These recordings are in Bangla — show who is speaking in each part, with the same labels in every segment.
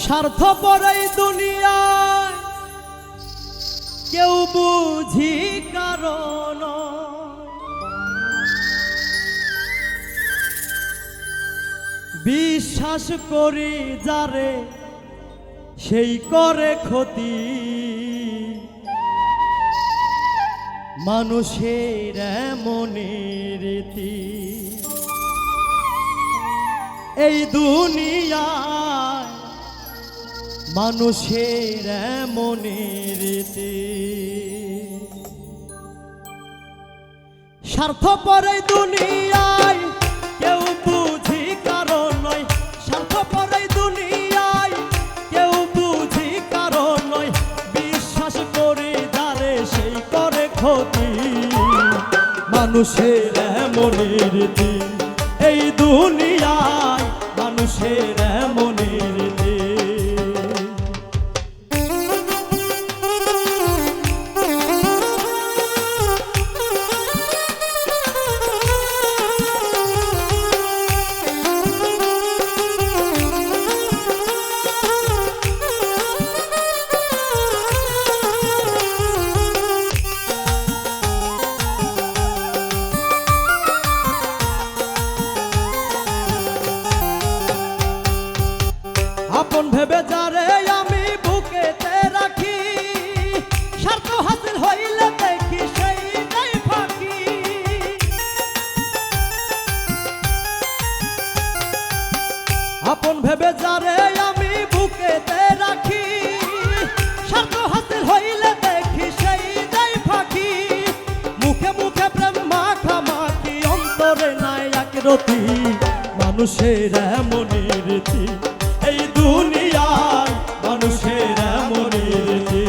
Speaker 1: স্বার্থপর এই দুনিয়ায় কেউ বুঝি কারণ বিশ্বাস করি যারে সেই করে ক্ষতি মানুষের এমনই রীতি এই দুনিয়ায় মানুষের এমনই রীতি স্বার্থপর এই দুনিয়ায় কেউ বুঝি কারণ নয় স্বার্থপর এই দুনিয়ায় কেউ বুঝি কারণ নয় বিশ্বাস করি যারে সেই করে ক্ষতি মানুষের এমনই রীতি এই দুনিয়ায় মানুষের এমনই রীতি আপন ভেবে যারে আমি বুকেতে রাখি স্বার্থ হাসিল হইলে দেখি সেইটাই ফাঁকি আপন ভেবে যারে আমি বুকেতে রাখি স্বার্থ হাসিল হইলে দেখি সেইটাই ফাঁকি মুখে মুখে প্রেম মাখামাখি অন্তরে নাই একরতি মানুষের এমনই রীতি এই দুনিয়ায় মানুষের এমনই রীতি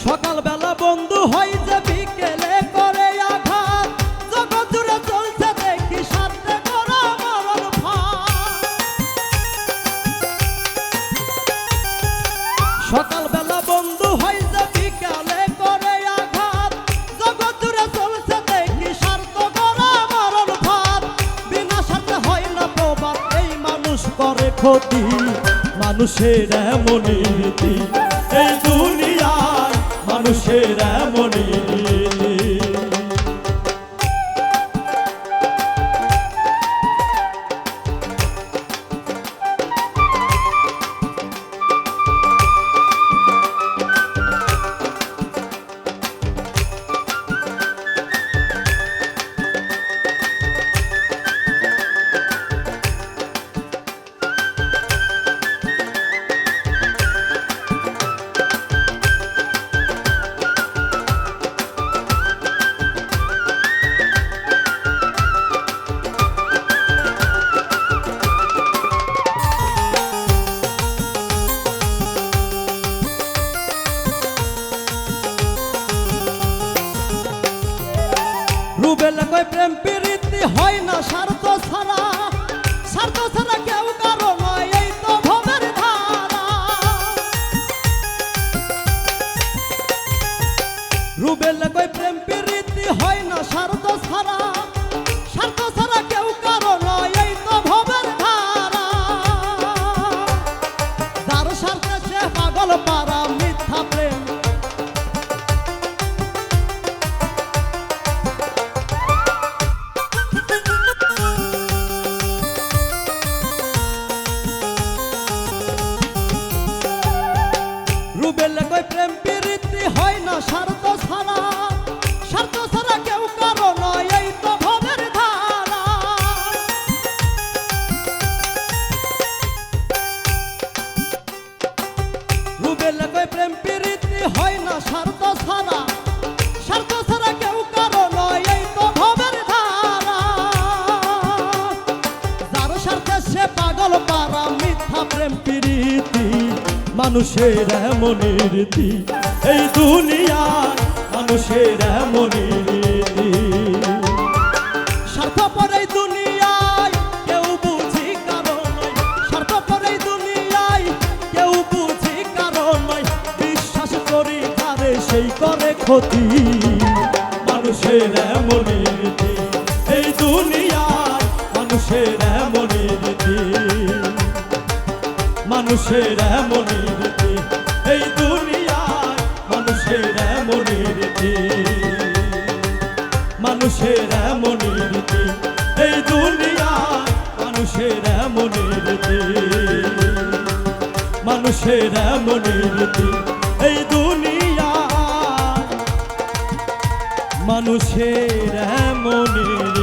Speaker 1: সকালবেলা বন্ধু হয় যে বিকেলে করে আঘাত জগৎ জুড়ে চলছে দেখি সাথে করা মরণ ফাঁদ সকালবেলা বন্ধু হয় যে বিকেলে করে আঘাত জগৎ জুড়ে চলছে দেখি স্বার্থ করা মরণ ফাঁদ বিনা স্বার্থে হয় না প্রবাদ এই মানুষ করে ক্ষতি মানুষের এমনই রীতি এই দুনিয়ায় মানুষের এমনই রীতি না প্রেম প্রীতি মানুষের এমনই রীতি এই দুনিয়ায় মানুষের এমনই রীতি স্বার্থপর এই দুনিয়ায় কেউ বুঝি কারণ নয় স্বার্থপর এই দুনিয়ায় কেউ বুঝি কারণ নয় বিশ্বাস করি তারে সেই করে ক্ষতি মানুষের এমনই রীতি এই দুনিয়ায় মানুষের এমনই রীতি মানুষের এমনই রীতি এই দুনিয়ায় মানুষের এমনই রীতি মানুষের এমনই রীতি এই দুনিয়ায় মানুষের এমনই রীতি মানুষের এমনই রীতি এই দুনিয়ায় মানুষের এমনই